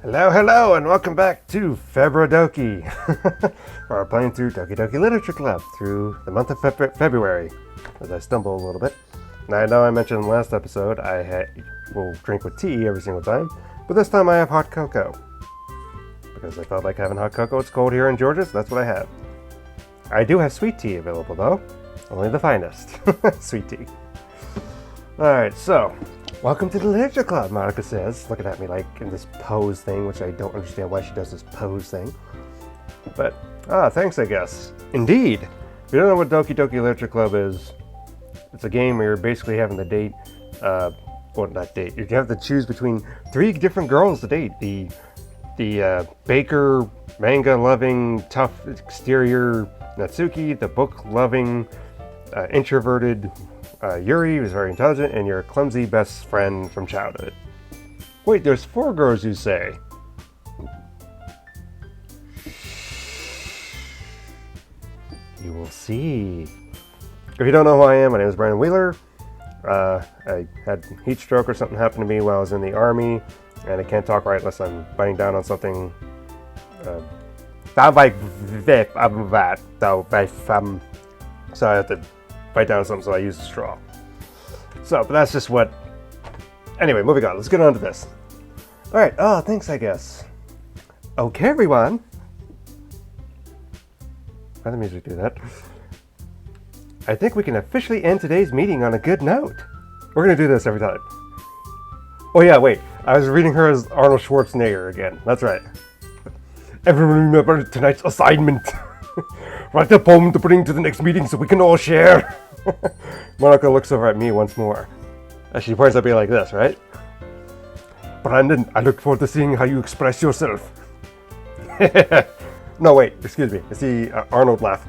Hello, and welcome back to Februa-Doki. We're playing through Doki Doki Literature Club through the month of February, as I stumble a little bit. Now, I know I mentioned in the last episode will drink with tea every single time, but this time I have hot cocoa. Because I felt like having hot cocoa. It's cold here in Georgia, so that's what I have. I do have sweet tea available, though. Only the finest. Sweet tea. Alright, so welcome to the Literature Club, Monica says, looking at me like in this pose thing, which I don't understand why she does this pose thing. But, thanks, I guess. Indeed. If you don't know what Doki Doki Literature Club is, it's a game where you're basically having to date, not date, you have to choose between three different girls to date. The baker, manga-loving, tough exterior Natsuki, the book-loving, introverted Yuri, who's very intelligent, and your clumsy best friend from childhood. Wait, there's four girls, you say? You will see. If you don't know who I am, my name is Brandon Wheeler. I had heat stroke or something happen to me while I was in the army, and I can't talk right unless I'm biting down on something. So I have to bite down on something, so I use a straw. But that's just what... Anyway, moving on. Let's get on to this. Alright, thanks, I guess. Okay, everyone. Why the music do that? I think we can officially end today's meeting on a good note. We're going to do this every time. Oh yeah, wait. I was reading her as Arnold Schwarzenegger again. That's right. Everyone remember tonight's assignment. Write a poem to bring to the next meeting so we can all share. Monica looks over at me once more. As she points at me like this, right? Brandon, I look forward to seeing how you express yourself. No, wait, excuse me. I see Arnold laugh.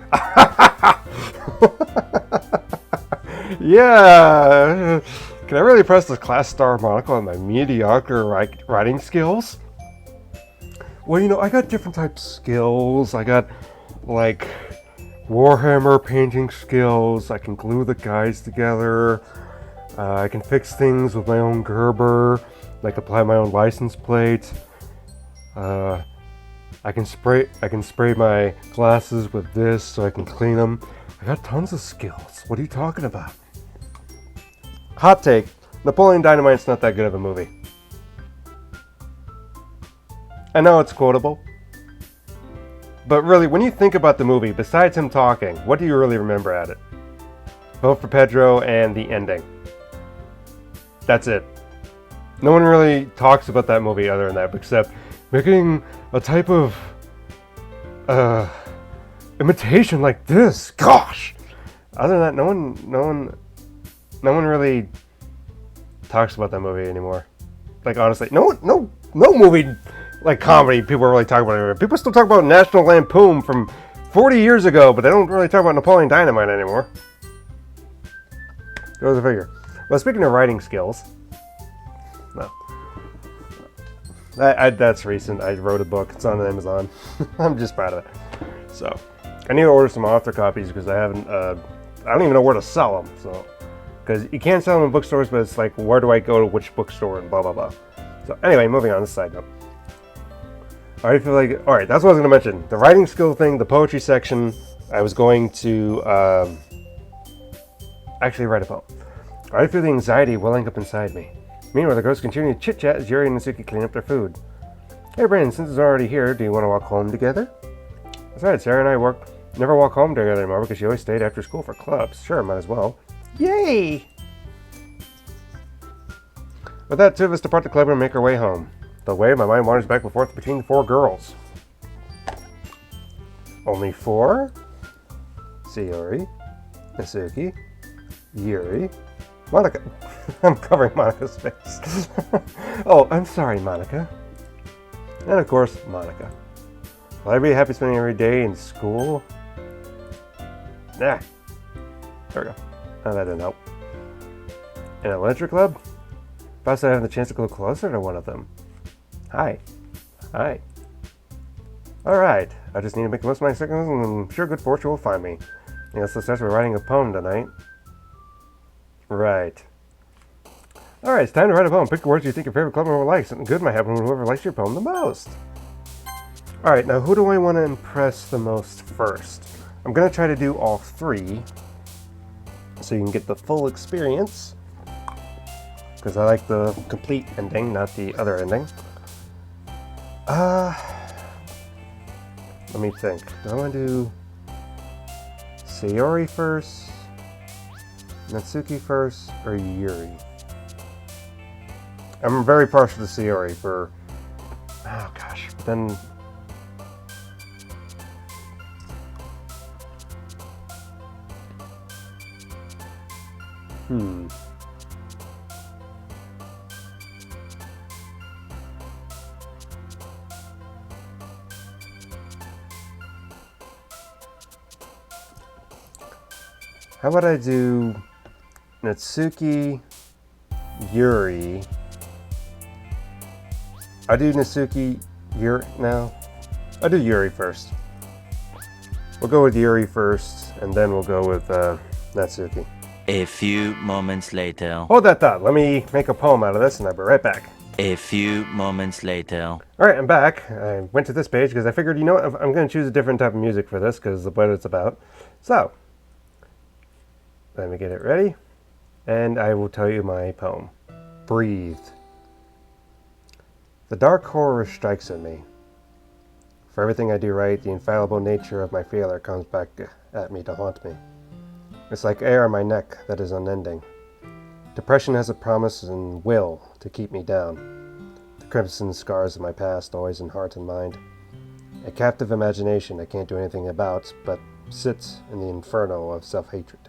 Yeah. Can I really press the class star Monica on my mediocre writing skills? Well, I got different types of skills. I got, like, Warhammer painting skills. I can glue the guys together. I can fix things with my own Gerber, like apply my own license plate. I can spray my glasses with this so I can clean them. I got tons of skills. What are you talking about? Hot take: Napoleon Dynamite's not that good of a movie. I know it's quotable. But really, when you think about the movie, besides him talking, what do you really remember at it? Vote for Pedro and the ending. That's it. No one really talks about that movie other than that, except making a type of imitation like this. Gosh! Other than that, no one really talks about that movie anymore. Like, honestly, no movie... Like comedy, people really talk about it. People still talk about National Lampoon from 40 years ago, but they don't really talk about Napoleon Dynamite anymore. Go the figure. Well, speaking of writing skills, no, that's recent. I wrote a book. It's on Amazon. I'm just proud of it. So I need to order some author copies because I haven't. I don't even know where to sell them. So because you can't sell them in bookstores, but it's like, where do I go to which bookstore and blah blah blah. So anyway, moving on. This side note. I feel like, alright, that's what I was going to mention. The writing skill thing, the poetry section, I was going to actually write a poem. I feel the anxiety welling up inside me. Meanwhile, the girls continue to chit-chat as Yuri and Natsuki clean up their food. Hey, Brandon, since it's already here, do you want to walk home together? That's right, Sarah and I never walk home together anymore because she always stayed after school for clubs. Sure, might as well. Yay! With that, two of us depart the club and make our way home. The way my mind wanders back and forth between the four girls. Only four? Sayori, Natsuki, Yuri, Monica. I'm covering Monica's face. Oh, I'm sorry, Monica. And of course, Monica. Will I be happy spending every day in school? Nah. There we go. Oh, that didn't help. In a literature club? Perhaps I have the chance to go closer to one of them. Hi. Alright, I just need to make the most of my seconds and I'm sure good fortune will find me. I guess let's start with writing a poem tonight. Right. Alright, it's time to write a poem. Pick the words you think your favorite club member will like. Something good might happen with whoever likes your poem the most. Alright, now who do I want to impress the most first? I'm going to try to do all three, so you can get the full experience. Because I like the complete ending, not the other ending. Let me think. Do I want to do Sayori first, Natsuki first, or Yuri? I'm very partial to Sayori for... Oh gosh, but then... How about I do Natsuki, Yuri? I do Natsuki, Yuri now. I'll do Yuri first. We'll go with Yuri first, and then we'll go with Natsuki. A few moments later. Hold that thought. Let me make a poem out of this, and I'll be right back. A few moments later. All right, I'm back. I went to this page because I figured, you know what, I'm going to choose a different type of music for this because of what it's about. So, let me get it ready, and I will tell you my poem. Breathe. The dark horror strikes at me. For everything I do right, the infallible nature of my failure comes back at me to haunt me. It's like air on my neck that is unending. Depression has a promise and will to keep me down. The crimson scars of my past always in heart and mind. A captive imagination I can't do anything about, but sits in the inferno of self-hatred.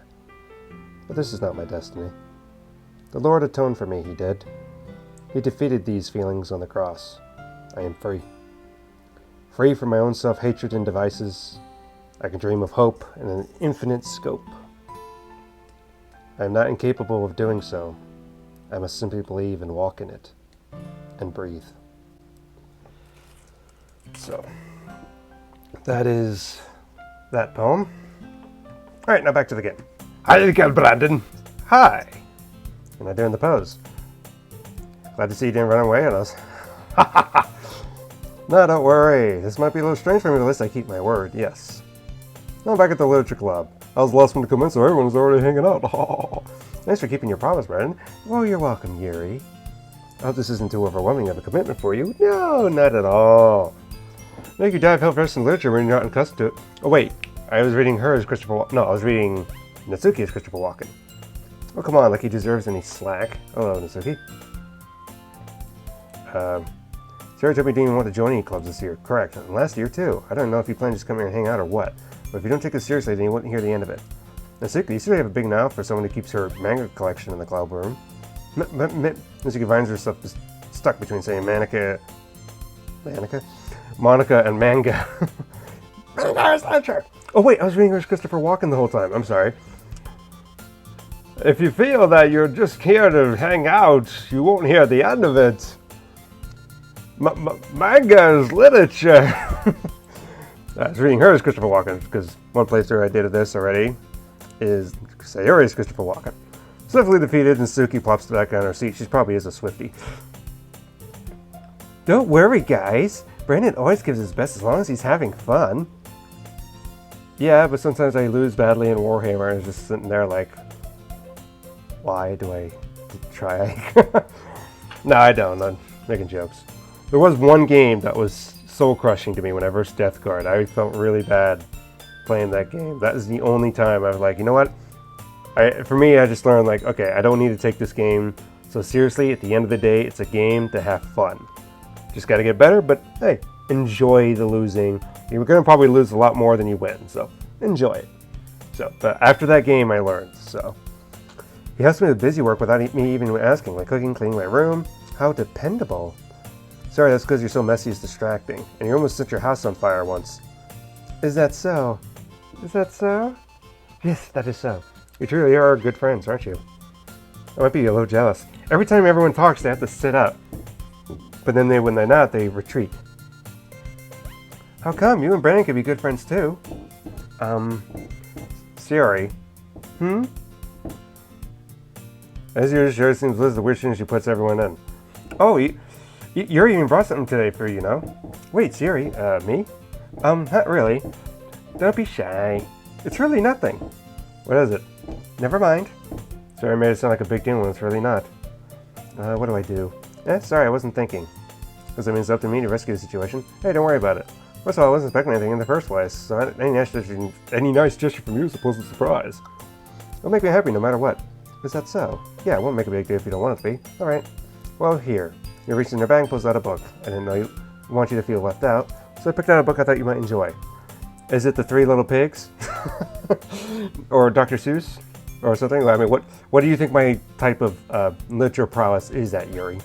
But this is not my destiny. The Lord atoned for me, he did. He defeated these feelings on the cross. I am free. Free from my own self-hatred and devices. I can dream of hope and an infinite scope. I am not incapable of doing so. I must simply believe and walk in it. And breathe. So, that is that poem. Alright, now back to the game. Hi again, Brandon. Hi. Am I doing the pose? Glad to see you didn't run away on us. No, don't worry. This might be a little strange for me, but at least I keep my word. Yes. Now I'm back at the literature club. I was the last one to come in, so everyone was already hanging out. Thanks for keeping your promise, Brandon. Well, you're welcome, Yuri. I hope this isn't too overwhelming of a commitment for you. No, not at all. Make you dive headfirst in literature when you're not accustomed to it. Oh, wait. I was reading her as Christopher... No, I was reading Natsuki as Christopher Walken. Oh, come on, like he deserves any slack. Hello, Natsuki. Sarah told me you didn't want to join any clubs this year. Correct. And last year, too. I don't know if you plan to just come here and hang out or what. But if you don't take this seriously, then you wouldn't hear the end of it. Natsuki, you certainly have a big mouth for someone who keeps her manga collection in the cloud room. Natsuki finds herself stuck between saying Monica and manga. Manga is literature! Oh wait, I was reading her as Christopher Walken the whole time. I'm sorry. If you feel that you're just here to hang out, you won't hear the end of it. Manga is literature. I was reading her as Christopher Walken because one playthrough I did of this already is Sayori's Christopher Walken. Swiftly defeated, and Suki plops back on her seat. She probably is a Swiftie. Don't worry, guys. Brandon always gives his best as long as he's having fun. Yeah, but sometimes I lose badly in Warhammer and I'm just sitting there like, why do I try? No, I don't. I'm making jokes. There was one game that was soul-crushing to me when I versed Death Guard. I felt really bad playing that game. That is the only time I was like, you know what? For me, I just learned like, okay, I don't need to take this game so seriously. At the end of the day, it's a game to have fun. Just got to get better, but hey, enjoy the losing. You're going to probably lose a lot more than you win, so enjoy it. So, but after that game, I learned, so. He helps me with busy work without me even asking, like cooking, cleaning my room. How dependable. Sorry, that's because you're so messy it's distracting, and you almost set your house on fire once. Is that so? Is that so? Yes, that is so. You truly are good friends, aren't you? I might be a little jealous. Every time everyone talks, they have to sit up. But then when they're not, they retreat. How come? You and Brandon could be good friends too. Sayori. As usual, sure seems Liz the weird thing she puts everyone in. Oh, Yuri even brought something today for you, know? Wait, Sayori, me? Not really. Don't be shy. It's really nothing. What is it? Never mind. Sayori made it sound like a big deal when it's really not. What do I do? Sorry, I wasn't thinking. Does that mean it's up to me to rescue the situation? Hey, don't worry about it. First of all, I wasn't expecting anything in the first place, so any nice gesture from you is a pleasant surprise. It'll make me happy no matter what. Is that so? Yeah, it won't make a big deal if you don't want it to be. Alright. Well, here. You reached in your bag and pulls out a book. I didn't know you want you to feel left out, so I picked out a book I thought you might enjoy. Is it The Three Little Pigs? Or Dr. Seuss? Or something? I mean, what do you think my type of literature prowess is at, Yuri?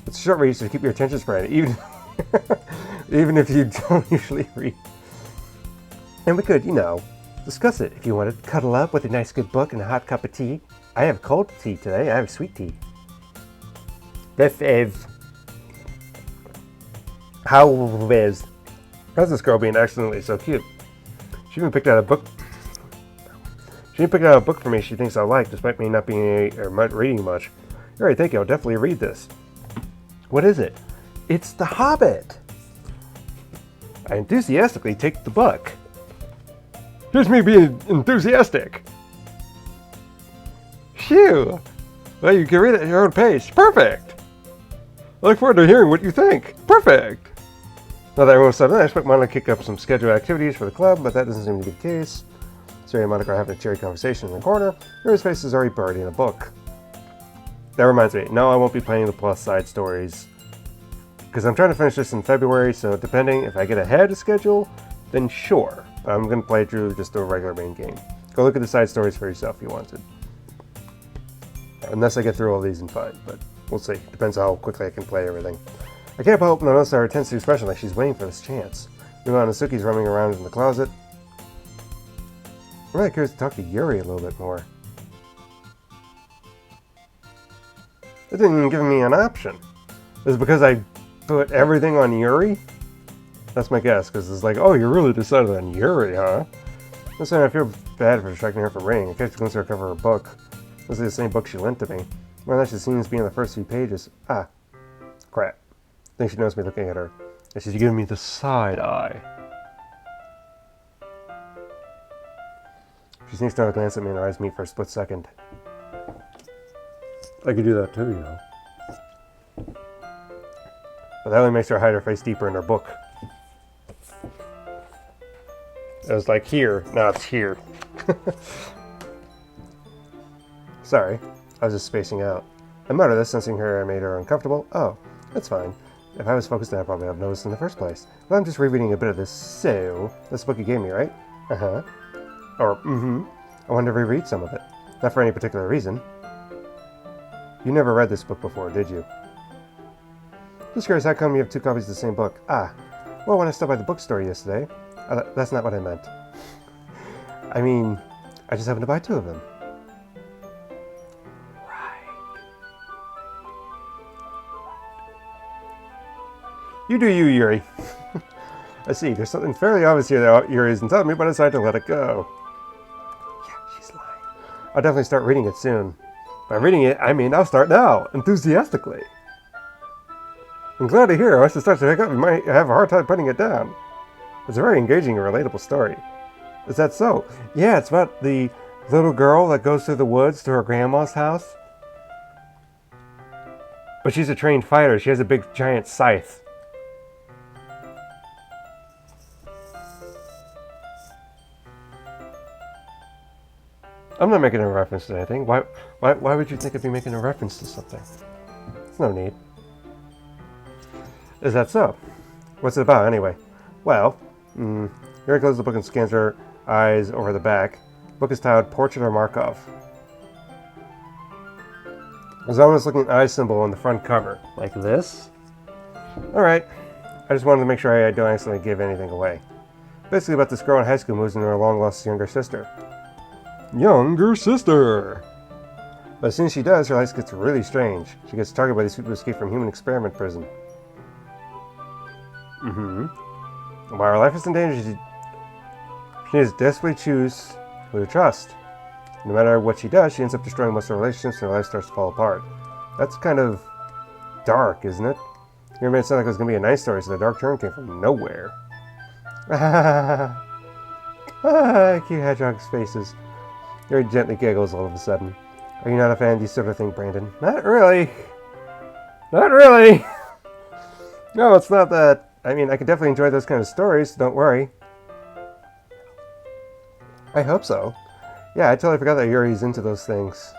It's a short read, so to keep your attention spread, even if you don't usually read. And we could, discuss it if you wanted. Cuddle up with a nice good book and a hot cup of tea. I have cold tea today. I have sweet tea. This is... How is... How's this girl being accidentally so cute? She even picked out a book... She even picked out a book for me she thinks I'll like, despite me not being reading much. Alright, thank you. I'll definitely read this. What is it? It's The Hobbit! I enthusiastically take the book. Here's me being enthusiastic. Phew! Well, you can read it at your own pace. Perfect! I look forward to hearing what you think. Perfect! Now that everyone's settled in, I expect Monica to kick up some scheduled activities for the club, but that doesn't seem to be the case. Sayori and Monica are having a cheery conversation in the corner. Yuri's face is already buried in a book. That reminds me, no, I won't be playing the plus side stories. Because I'm trying to finish this in February, so depending if I get ahead of schedule, then sure. I'm going to play through just a regular main game. Go look at the side stories for yourself if you wanted. Unless I get through all these in 5, but we'll see. Depends how quickly I can play everything. I can't help but notice her tense expression like she's waiting for this chance. Meanwhile, Natsuki's roaming around in the closet. I'm really curious to talk to Yuri a little bit more. It didn't even give me an option. Is it because I put everything on Yuri? That's my guess, because it's like, oh, you really decided on Yuri, huh? This time I feel bad for distracting her from reading. I catch a glimpse of her cover of her book. This is the same book she lent to me. Well, that she seems to be in the first few pages. Ah, crap. I think she knows me looking at her. And she's giving me the side eye. She sneaks down a glance at me and her eyes meet for a split second. I could do that too, But that only makes her hide her face deeper in her book. It was like here, now it's here. Sorry, I was just spacing out. I muttered this, sensing her made her uncomfortable. Oh, that's fine. If I was focused, then I'd probably have noticed in the first place. Well, I'm just rereading a bit of this, so... This book you gave me, right? Uh-huh. Or, I wanted to reread some of it. Not for any particular reason. You never read this book before, did you? Just curious, how come you have 2 copies of the same book? Ah, well, when I stopped by the bookstore yesterday... that's not what I meant. I mean, I just happened to buy 2 of them. You do you, Yuri. I see, there's something fairly obvious here that Yuri isn't telling me, but I decided to let it go. Yeah, she's lying. I'll definitely start reading it soon. By reading it, I mean I'll start now, enthusiastically. I'm glad to hear. Once it starts to pick up, you might have a hard time putting it down. It's a very engaging and relatable story. Is that so? Yeah, it's about the little girl that goes through the woods to her grandma's house. But she's a trained fighter. She has a big giant scythe. I'm not making a reference to anything. Why would you think I'd be making a reference to something? There's no need. Is that so? What's it about, anyway? Well, Yuri closes the book and scans her eyes over the back. The book is titled Portrait of Markov. There's almost looking eye symbol on the front cover. Like this? Alright. I just wanted to make sure I don't accidentally give anything away. Basically about this girl in high school moves into her long-lost younger sister. Younger sister! But as soon as she does, her life gets really strange. She gets targeted by these people who escape from human experiment prison. While her life is in danger, she needs to desperately choose who to trust. No matter what she does, she ends up destroying most of her relationships and her life starts to fall apart. That's kind of dark, isn't it? You made it sound like it was going to be a nice story, so the dark turn came from nowhere. Cute hedgehog's faces. Yuri gently giggles all of a sudden. Are you not a fan of these sort of thing, Brandon? Not really. Not really. No, it's not that. I mean, I can definitely enjoy those kind of stories, don't worry. I hope so. Yeah, I totally forgot that Yuri's into those things.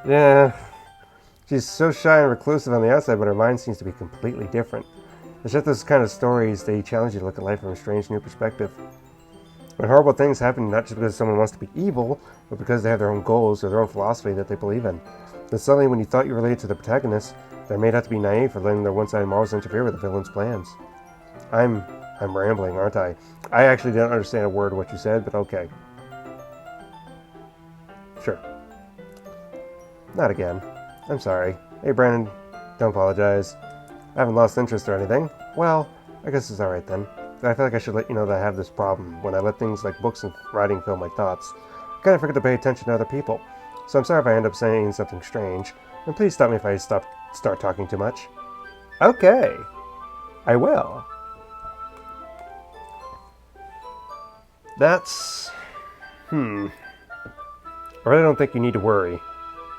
Yeah. She's so shy and reclusive on the outside, but her mind seems to be completely different. It's just those kind of stories, they challenge you to look at life from a strange new perspective. When horrible things happen, not just because someone wants to be evil, but because they have their own goals or their own philosophy that they believe in. Then suddenly, when you thought you related to the protagonists, they're made out to be naive for letting their one-sided morals interfere with the villain's plans. I'm rambling, aren't I? I actually didn't understand a word of what you said, but okay. Sure. Not again. I'm sorry. Hey, Brandon, don't apologize. I haven't lost interest or anything. Well, I guess it's alright then. I feel like I should let you know that I have this problem. When I let things like books and writing fill my thoughts, I kind of forget to pay attention to other people. So I'm sorry if I end up saying something strange. And please stop me if I start talking too much. Okay. I will. That's... I really don't think you need to worry.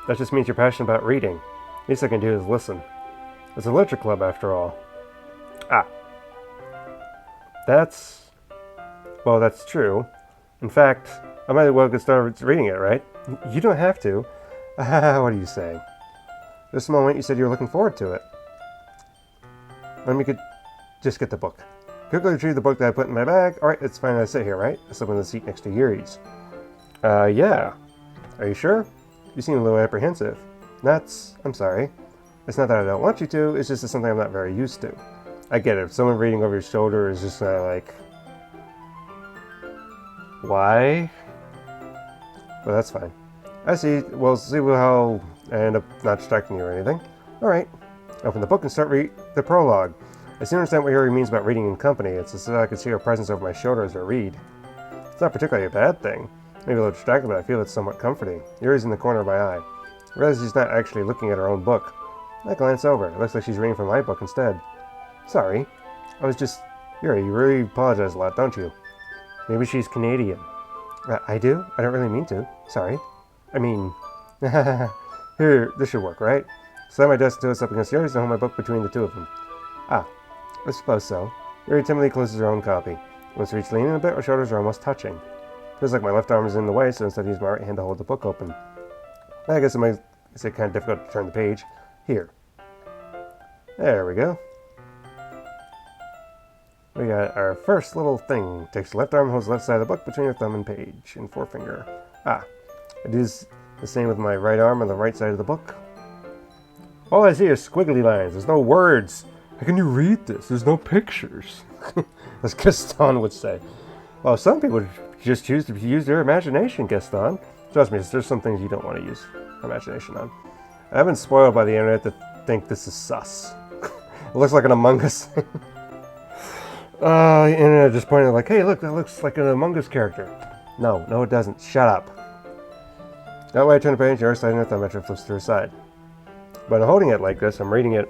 That just means you're passionate about reading. Least I can do is listen. It's a literature club, after all. Well, that's true. In fact, I might as well get started reading it, right? You don't have to. What are you saying? This moment you said you were looking forward to it. Let me just get the book. Quickly retrieve the book that I put in my bag. Alright, it's fine to sit here, right? I sit in the seat next to Yuri's. Yeah. Are you sure? You seem a little apprehensive. I'm sorry. It's not that I don't want you to, it's just something I'm not very used to. I get it. If someone reading over your shoulder is just kind of like... Why? Well, that's fine. I see. We'll see how I end up not distracting you or anything. Alright. Open the book and start the prologue. I still understand what Yuri means about reading in company. It's just so I can see her presence over my shoulder as I read. It's not particularly a bad thing. Maybe a little distracting, but I feel it's somewhat comforting. Yuri's in the corner of my eye. I realize she's not actually looking at her own book. I glance over. It looks like she's reading from my book instead. Sorry. I was just... Yuri, you really apologize a lot, don't you? Maybe she's Canadian. I do? I don't really mean to. Sorry. I mean... Here, this should work, right? Slam my desk to us up against Yuri's and hold my book between the two of them. I suppose so. Yuri timidly closes her own copy. Once reached leaning a bit, her shoulders are almost touching. Feels like my left arm is in the way, so instead I use my right hand to hold the book open. I guess it makes it kind of difficult to turn the page. Here. There we go. We got our first little thing. Takes the left arm, holds the left side of the book between your thumb and page and forefinger. I do the same with my right arm on the right side of the book. All I see is squiggly lines. There's no words. How can you read this? There's no pictures. As Gaston would say. Well, some people just choose to use their imagination, Gaston. Trust me, there's some things you don't want to use imagination on. I've been spoiled by the internet to think this is sus. It looks like an Among Us thing. The internet just pointed like, hey, look, that looks like an Among Us character. No, it doesn't. Shut up. That way I turn the page, your side and thumb measure flips to her side. But I'm holding it like this, I'm reading it.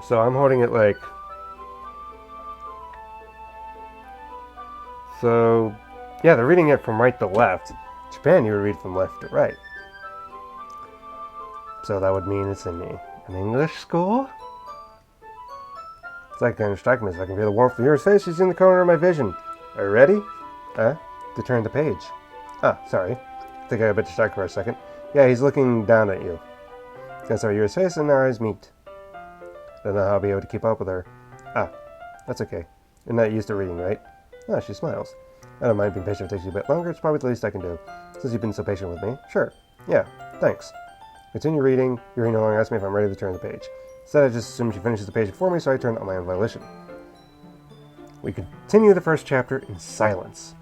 So I'm holding it like... So, yeah, they're reading it from right to left. Japan, you would read from left to right. So that would mean it's in an English school? It's like kind of striking me so I can feel the warmth of your face. She's in the corner of my vision. Are you ready? To turn the page. Sorry. I think I got a bit distracted for a second. Yeah, he's looking down at you. That's how your face and our eyes meet. Don't know how I'll be able to keep up with her. That's okay. You're not used to reading, right? She smiles. I don't mind being patient if it takes you a bit longer. It's probably the least I can do. Since you've been so patient with me. Sure. Yeah, thanks. Continue reading. Yuri no longer asks me if I'm ready to turn the page. Instead, I just assume she finishes the page before me, so I turn on my own volition. We continue the first chapter in silence.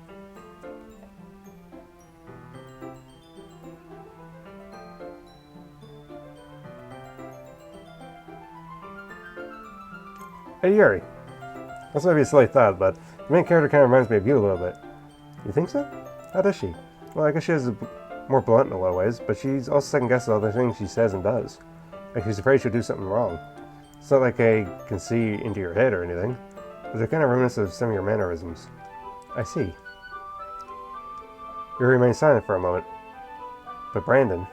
Hey, Yuri. This might be a silly thought, but the main character kind of reminds me of you a little bit. You think so? How does she? Well, I guess she has more blunt in a lot of ways, but she's also second guesses all the things she says and does. Like she's afraid she'll do something wrong. It's not like I can see into your head or anything, but they're kind of reminiscent of some of your mannerisms. I see. You remain silent for a moment. But Brandon,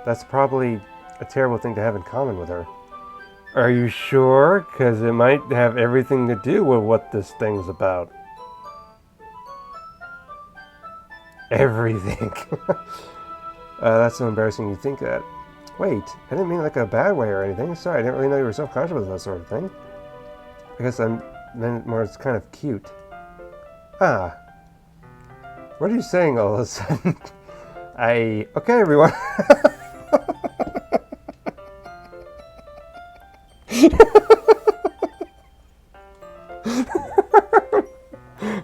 that's probably a terrible thing to have in common with her. Are you sure? Because it might have everything to do with what this thing's about. Everything. That's so embarrassing you think that. Wait, I didn't mean it like a bad way or anything. Sorry, I didn't really know you were self-conscious with that sort of thing. I guess I meant more it's kind of cute. Ah. What are you saying all of a sudden? Okay, everyone.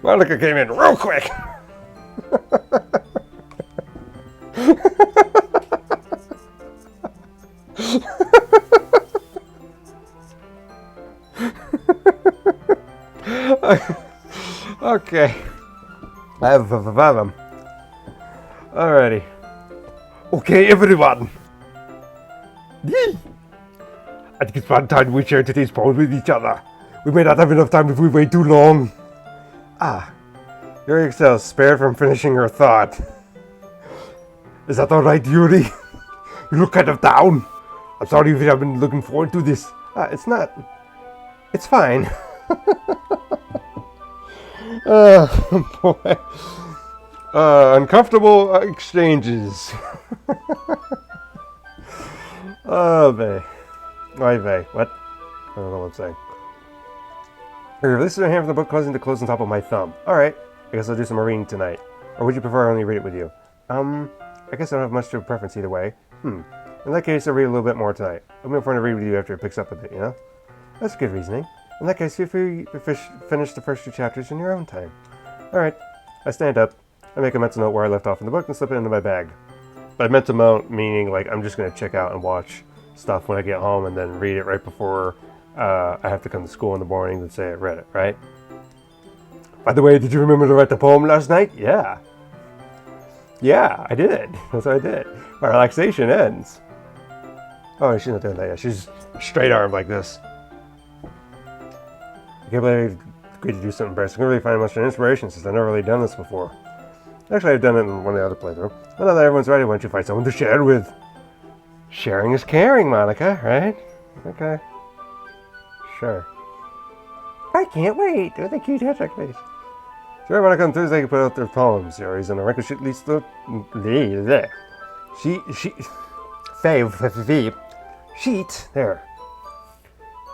Monica came in real quick. Okay. I have them. Alrighty. Okay, everyone. Yee! I think it's about time we share today's poem with each other. We may not have enough time if we wait too long. Ah. Yuri excels, spared from finishing her thought. Is that alright, Yuri? You look kind of down. I'm sorry if you haven't been looking forward to this. It's not. It's fine. Oh, boy. Uncomfortable exchanges. Oh, vey. Oy vey. What? I don't know what I'm saying. This is a hand from the book causing to close on top of my thumb. Alright. I guess I'll do some more reading tonight. Or would you prefer I only read it with you? I guess I don't have much of a preference either way. In that case, I'll read a little bit more tonight. I'll be fun to read with you after it picks up a bit, you know? That's good reasoning. In that case, feel free to finish the first 2 chapters in your own time. Alright. I stand up. I make a mental note where I left off in the book and slip it into my bag. By mental note, meaning like I'm just going to check out and watch stuff when I get home and then read it right before I have to come to school in the morning and say I read it, right? By the way, did you remember to write the poem last night? Yeah. Yeah, I did. That's what I did. My relaxation ends. Oh, she's not doing that yet. She's straight armed like this. I can't believe I agreed to do something embarrassing. I really find much inspiration since I've never really done this before. Actually, I've done it in one of the other playthroughs. Well, now that everyone's ready, why don't you find someone to share with? Sharing is caring, Monica, right? Okay. Sure. I can't wait. Do the cute hashtag face. Sure, Monica on Thursday can put out their poems series and a record sheet leads to sheet there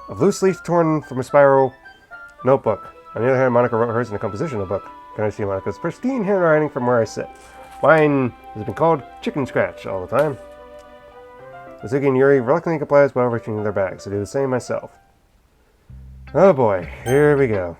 of loose leaf torn from a spiral notebook. On the other hand, Monica wrote hers in a composition notebook. Can I see Monica's pristine handwriting from where I sit? Mine has been called chicken scratch all the time. Natsuki and Yuri reluctantly comply while reaching their bags. I do the same myself. Oh boy, here we go.